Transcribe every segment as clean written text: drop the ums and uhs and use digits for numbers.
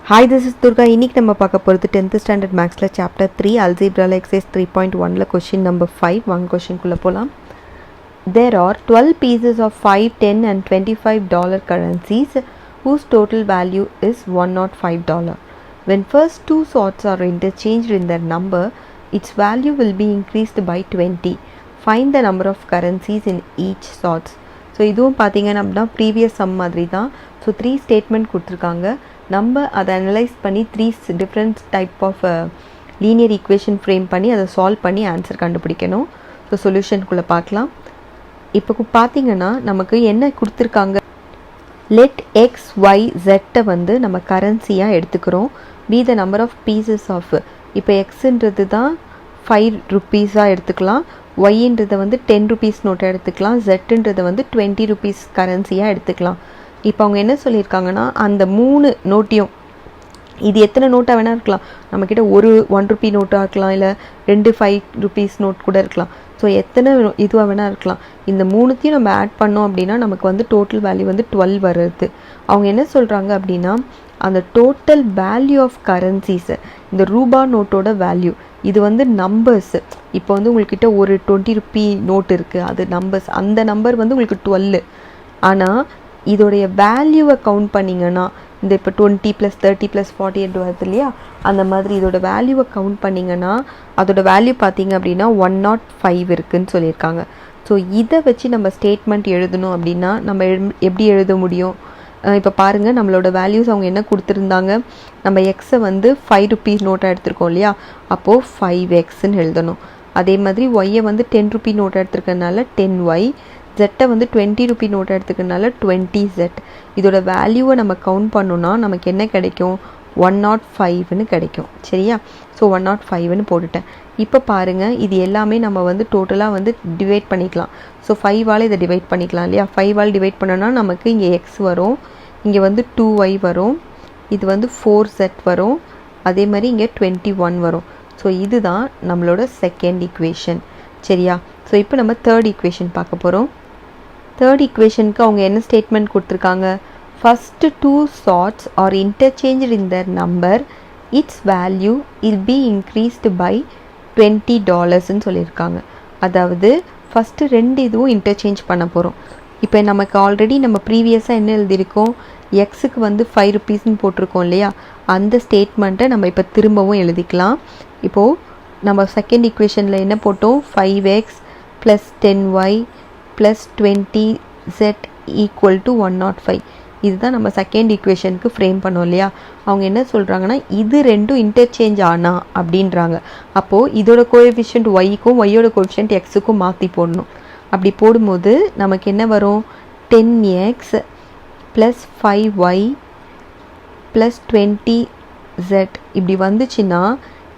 Hi, this is Durga. இன்னைக்கு நம்ம பார்க்க போகிறது 10th standard mathsல chapter 3 algebra exercise 3.1ல question number 5 one question குள்ள போலாம். There are 12 pieces of 5, 10 and $25 currencies whose total value is $105. When first two sorts are interchanged in their number, its value will be increased by 20. Find the number of currencies in each sorts. So இதுவும் பார்த்தீங்கன்னா அப்படின்னா previous some மாதிரி தான். So 3 statement கொடுத்துருக்காங்க. நம்ம அதை analyse பண்ணி 3 different type of linear equation frame பண்ணி அதை சால்வ் பண்ணி ஆன்சர் கண்டுபிடிக்கணும். ஸோ சொல்யூஷனுக்குள்ளே பார்க்கலாம். இப்போ பார்த்தீங்கன்னா நமக்கு என்ன கொடுத்துருக்காங்க, லெட் எக்ஸ் ஒய் ஜெட்டை வந்து நம்ம கரன்சியாக எடுத்துக்கிறோம். Be the number of pieces of, இப்போ எக்ஸுன்றது தான் 5 rupees எடுத்துக்கலாம், ஒய்ன்றதை வந்து 10 rupees நோட்டை எடுத்துக்கலாம், ஜெட்டுன்றதை வந்து 20 rupees கரன்சியாக எடுத்துக்கலாம். இப்போ அவங்க என்ன சொல்லியிருக்காங்கன்னா அந்த 3 நோட்டையும், இது எத்தனை நோட்டாக வேணால் இருக்கலாம், நம்மக்கிட்ட ஒரு 1 rupee நோட்டாக இருக்கலாம், இல்லை 2 5 rupees நோட் கூட இருக்கலாம். ஸோ எத்தனை இதுவாக வேணால் இருக்கலாம். இந்த 3த்தையும் நம்ம ஆட் பண்ணோம் அப்படின்னா நமக்கு வந்து டோட்டல் வேல்யூ வந்து 12 வருது. அவங்க என்ன சொல்கிறாங்க அப்படின்னா அந்த டோட்டல் வேல்யூ ஆஃப் கரன்சிஸ், இந்த ரூபா நோட்டோட வேல்யூ, இது வந்து நம்பர்ஸ். இப்போ வந்து உங்கள்கிட்ட ஒரு 20 rupee நோட் இருக்குது, அது நம்பர்ஸ், அந்த நம்பர் வந்து உங்களுக்கு 12. ஆனால் இதோடைய வேல்யூவை கவுண்ட் பண்ணிங்கன்னா இந்த இப்போ 20 + 30 + 48 வருது இல்லையா, அந்த மாதிரி இதோட வேல்யூவை கவுண்ட் பண்ணிங்கன்னா அதோட வேல்யூ பார்த்தீங்க அப்படின்னா 105 இருக்குதுன்னு சொல்லியிருக்காங்க. ஸோ இதை வச்சு நம்ம ஸ்டேட்மெண்ட் எழுதணும் அப்படின்னா நம்ம எப்படி எழுத முடியும்? இப்போ பாருங்கள், நம்மளோட வேல்யூஸ் அவங்க என்ன கொடுத்துருந்தாங்க, நம்ம எக்ஸை வந்து 5 rupees நோட்டாக எடுத்திருக்கோம் இல்லையா, அப்போது 5x எழுதணும். அதே மாதிரி ஒய்யை வந்து 10 rupee நோட்டாக எடுத்துருக்கனால 10y, ஜெட்டை வந்து 20 rupee நோட்டாக எடுத்துக்கிறதுனால 20z. இதோட வேல்யூவை நம்ம கவுண்ட் பண்ணோன்னா நமக்கு என்ன கிடைக்கும், 105ன்னு கிடைக்கும். சரியா? ஸோ 105ன்னு போட்டுட்டேன். இப்போ பாருங்கள், இது எல்லாமே நம்ம வந்து டோட்டலாக வந்து டிவைட் பண்ணிக்கலாம். ஸோ 5ஆல் இதை டிவைட் பண்ணிக்கலாம் இல்லையா. 5ஆல் டிவைட் பண்ணோன்னா நமக்கு இங்கே எக்ஸ் வரும், இங்கே வந்து 2y வரும், இது வந்து 4z வரும், அதே மாதிரி இங்கே 21 வரும். ஸோ இதுதான் நம்மளோட செகண்ட் ஈக்குவேஷன். சரியா? ஸோ இப்போ நம்ம தேர்ட் ஈக்குவேஷன் பார்க்க போகிறோம். தேர்ட் ஈக்குவேஷனுக்கு அவங்க என்ன ஸ்டேட்மெண்ட் கொடுத்துருக்காங்க, first 2 sorts are interchanged in their number, its value will be increased by $20ன்னு சொல்லியிருக்காங்க. அதாவது ஃபஸ்ட்டு 2 இதுவும் இன்டர்சேஞ்ச் பண்ண போகிறோம். இப்போ நமக்கு ஆல்ரெடி நம்ம ப்ரீவியஸாக என்ன எழுதியிருக்கோம், எக்ஸுக்கு வந்து 5 rupeesன்னு போட்டிருக்கோம் இல்லையா, அந்த ஸ்டேட்மெண்ட்டை நம்ம இப்போ திரும்பவும் எழுதிக்கலாம். இப்போது நம்ம செகண்ட் ஈக்குவேஷனில் என்ன போட்டோம், 5x + 10y + 20z = 105. இதுதான் நம்ம செகண்ட் ஈக்குவேஷனுக்கு ஃப்ரேம் பண்ணோம் இல்லையா. அவங்க என்ன சொல்கிறாங்கன்னா இது ரெண்டும் இன்டர்சேஞ்ச் ஆனா அப்படின்றாங்க. அப்போது இதோட கோஎஃபிஷியன்ட் ஒய்க்கும் ஒய்யோட கோஎஃபிஷியன்ட் எக்ஸுக்கும் மாற்றி போடணும். அப்படி போடும்போது நமக்கு என்ன வரும், 10x + 5y + 20z இப்படி வந்துச்சுன்னா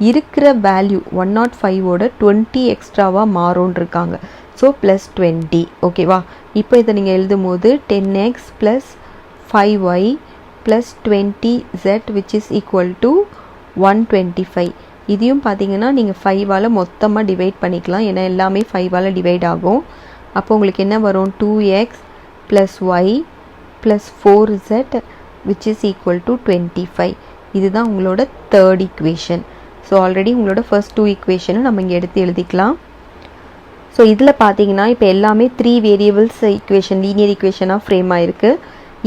இருக்கிற வேல்யூ 105ஓட 20 எக்ஸ்ட்ராவாக மாறும்னு இருக்காங்க. ஸோ +20. ஓகேவா? இப்போ இதை நீங்கள் எழுதும் போது 10x + 5y + 20z = 125. இதையும் பார்த்தீங்கன்னா நீங்கள் 5ஆல் மொத்தமாக டிவைட் பண்ணிக்கலாம், ஏன்னா எல்லாமே 5ஆல் டிவைட் ஆகும். அப்போ உங்களுக்கு என்ன வரும், 2x + y + 4z = 25. இதுதான் உங்களோட தேர்ட் ஈக்குவேஷன். ஸோ ஆல்ரெடி உங்களோட ஃபர்ஸ்ட் 2 ஈக்குவேஷனும் நம்ம இங்கே எடுத்து எழுதிக்கலாம். ஸோ இதில் பார்த்தீங்கன்னா இப்போ எல்லாமே 3 வேரியபிள்ஸ் ஈக்குவேஷன், லீனியர் ஈக்குவேஷனாக ஃப்ரேம் ஆகிருக்கு.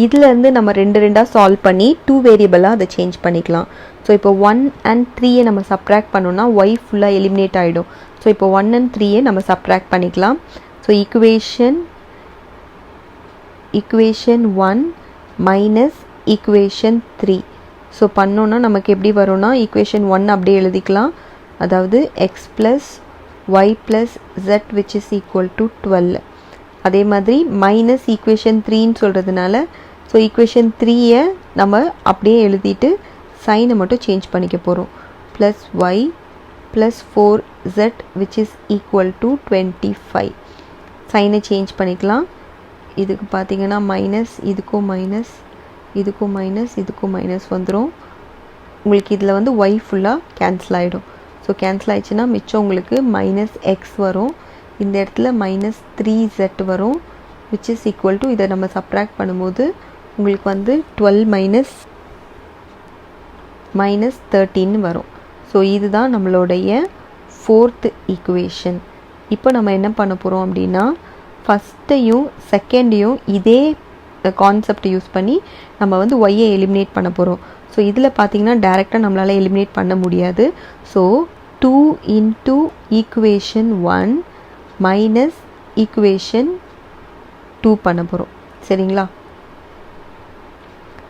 இதிலேருந்து நம்ம 2 சால்வ் பண்ணி 2 வேரியபிளாக அதை சேஞ்ச் பண்ணிக்கலாம். ஸோ இப்போ 1 and 3 நம்ம சப்ராக்ட் பண்ணோன்னா ஒய் ஃபுல்லாக எலிமினேட் ஆகிடும். ஸோ இப்போ 1 and 3 நம்ம சப்ராக்ட் பண்ணிக்கலாம். So equation 1 minus equation 3. So பண்ணோன்னா நமக்கு எப்படி வரும்னா ஈக்குவேஷன் 1 அப்படியே எழுதிக்கலாம், அதாவது எக்ஸ் + y + z = 12. அதே மாதிரி மைனஸ் ஈக்குவேஷன் 3ன்னு சொல்கிறதுனால ஸோ ஈக்குவேஷன் 3ஐ நம்ம அப்படியே எழுதிட்டு சைனை மட்டும் சேஞ்ச் பண்ணிக்க போகிறோம். +y + 4z = 25. சைனை சேஞ்ச் பண்ணிக்கலாம். இதுக்கு பார்த்தீங்கன்னா மைனஸ், இதுக்கும் மைனஸ், இதுக்கும் மைனஸ், இதுக்கும் மைனஸ் வந்துடும். உங்களுக்கு இதில் வந்து y ஃபுல்லாக கேன்சல் ஆகிடும். ஸோ கேன்சல் ஆகிடுச்சுன்னா மிச்சம் உங்களுக்கு -x வரும், இந்த இடத்துல -3z வரும், = இதை நம்ம சப்ராக்ட் பண்ணும்போது உங்களுக்கு வந்து 12 - மைனஸ் 13 வரும். ஸோ இதுதான் நம்மளுடைய ஃபோர்த் ஈக்குவேஷன். இப்போ நம்ம என்ன பண்ண போகிறோம் அப்படின்னா ஃபஸ்ட்டையும் செகண்டையும் இதே கான்செப்ட் யூஸ் பண்ணி நம்ம வந்து ஒய்யை எலிமினேட் பண்ண போகிறோம். ஸோ இதில் பார்த்தீங்கன்னா டைரெக்டாக நம்மளால் எலிமினேட் பண்ண முடியாது. So 2 into equation 1 minus equation 2 பண்ண போகிறோம். சரிங்களா?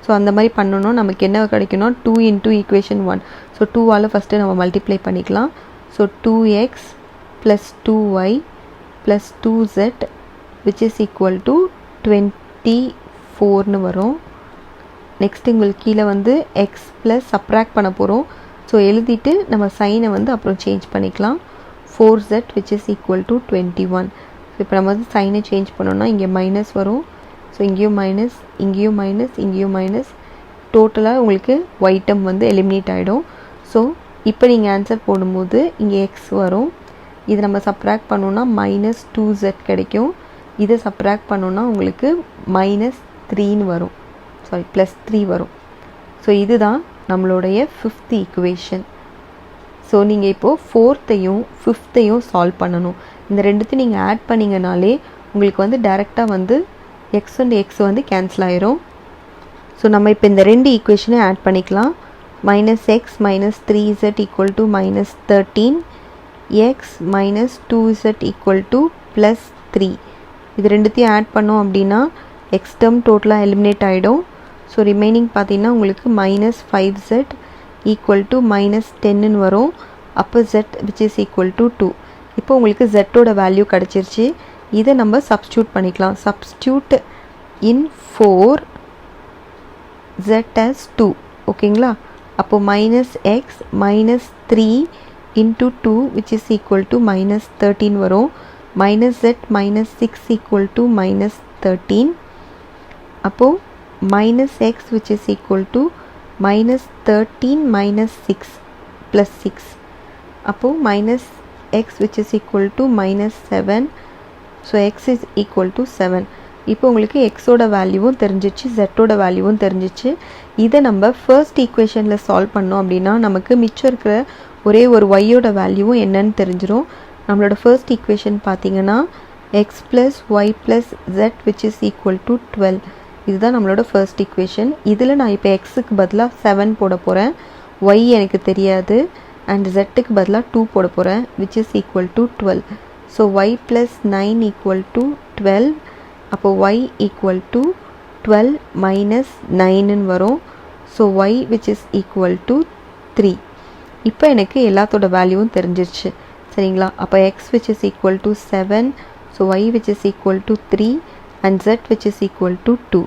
ஸோ அந்த மாதிரி பண்ணணும். நமக்கு என்ன கிடைக்கும்னா 2 இன்ட்டு ஈக்குவேஷன் 1. ஸோ 2ஆல் ஃபஸ்ட்டு நம்ம மல்டிப்ளை பண்ணிக்கலாம். So 2x plus 2y plus 2z which is equal to 24னு வரும். நெக்ஸ்ட் உங்களுக்கு கீழே வந்து x ப்ளஸ் சப்ராக்ட் பண்ண போகிறோம். ஸோ எழுதிட்டு நம்ம சைனை வந்து அப்புறம் சேஞ்ச் பண்ணிக்கலாம். 4z which is equal to 21. So இப்போ நம்ம வந்து சைனை சேஞ்ச் பண்ணோம்னா இங்கே மைனஸ் வரும். ஸோ இங்கேயும் மைனஸ், இங்கேயும் மைனஸ், இங்கேயும் மைனஸ், டோட்டலாக உங்களுக்கு ஒய் டேர்ம் வந்து எலிமினேட் ஆகிடும். ஸோ இப்போ நீங்கள் ஆன்சர் போடும்போது இங்கே எக்ஸ் வரும். இதை நம்ம சப்ராக்ட் பண்ணோன்னா மைனஸ் 2z கிடைக்கும். இதை சப்ராக்ட் பண்ணோன்னா உங்களுக்கு மைனஸ் 3ன்னு வரும். சாரி ப்ளஸ் 3 வரும். ஸோ இதுதான் நம்மளுடைய ஃபிஃப்த் ஈக்குவேஷன். ஸோ நீங்கள் இப்போது ஃபோர்த்தையும் ஃபிஃப்த்தையும் சால்வ் பண்ணணும். இந்த ரெண்டுத்தையும் நீங்கள் ஆட் பண்ணிங்கனாலே உங்களுக்கு வந்து டைரெக்டாக வந்து எக்ஸ் அண்ட் எக்ஸ் வந்து கேன்சல் ஆயிரும். ஸோ நம்ம இப்போ இந்த ரெண்டு ஈக்குவேஷனை ஆட் பண்ணிக்கலாம். Minus x minus 3z equal to minus 13, x minus 2z equal to plus 3. இது ரெண்டுத்தையும் ஆட் பண்ணோம் அப்படின்னா எக்ஸ் டேர்ம் டோட்டலாக எலிமினேட் ஆகிடும். ஸோ ரிமைனிங் பார்த்தீங்கன்னா உங்களுக்கு minus 5z equal to minus 10ன்னு வரும். அப்போ z which is equal to 2. இப்போ உங்களுக்கு zோட வேல்யூ கிடச்சிருச்சு. இதை நம்ம சப்ஸ்டியூட் பண்ணிக்கலாம். சப்ஸ்டியூட் இன் 4 z as 2. ஓகேங்களா? அப்போது minus x minus 3 into 2 which is equal to minus 13 வரும். Minus z minus 6 equal to minus 13. அப்போது minus X which is equal to minus 13 minus 6 plus 6. அப்போது minus X which is equal to minus 7. So X is equal to 7. இப்போ உங்களுக்கு எக்ஸோட வேல்யூவும் தெரிஞ்சிச்சு, ஜெட்டோட வேல்யூவும் தெரிஞ்சிச்சு. இதை நம்ம ஃபர்ஸ்ட் ஈக்குவேஷனில் சால்வ் பண்ணோம் அப்படின்னா நமக்கு மிச்சம் இருக்கிற ஒரே ஒரு ஒய்யோட வேல்யூவும் என்னன்னு தெரிஞ்சிடும். நம்மளோட ஃபர்ஸ்ட் ஈக்குவேஷன் பார்த்தீங்கன்னா x plus y plus z which is equal to 12. இதுதான் நம்மளோட ஃபர்ஸ்ட் ஈக்குவேஷன். இதில் நான் இப்போ எக்ஸுக்கு பதிலாக 7 போட போகிறேன். ஒய் எனக்கு தெரியாது. அண்ட் ஜெட்டுக்கு பதிலாக 2 போட போகிறேன் which is equal to 12. So y plus 9 equal to 12. அப்போ ஒய் ஈக்குவல் டு 12 மைனஸ் 9ன்னு வரும். So y which is equal to 3. இப்போ எனக்கு எல்லாத்தோட வேல்யூவும் தெரிஞ்சிருச்சு. சரிங்களா? அப்போ x which is equal to 7. So y which is equal to 3 and z which is equal to 2.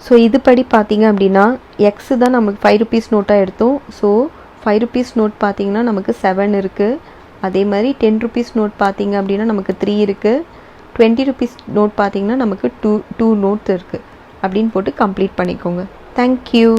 So இதுபடி பார்த்தீங்க அப்படின்னா எக்ஸு தான் நமக்கு 5 rupees நோட்டாக எடுத்தோம். ஸோ 5 rupees நோட் பார்த்தீங்கன்னா நமக்கு 7 இருக்குது. அதே மாதிரி 10 rupees நோட் பார்த்தீங்க அப்படின்னா நமக்கு 3 இருக்குது. 20 rupees நோட் பார்த்தீங்கன்னா நமக்கு 2 நோட்ஸ் இருக்குது. அப்படின்னு போட்டு கம்ப்ளீட் பண்ணிக்கோங்க. தேங்க்யூ.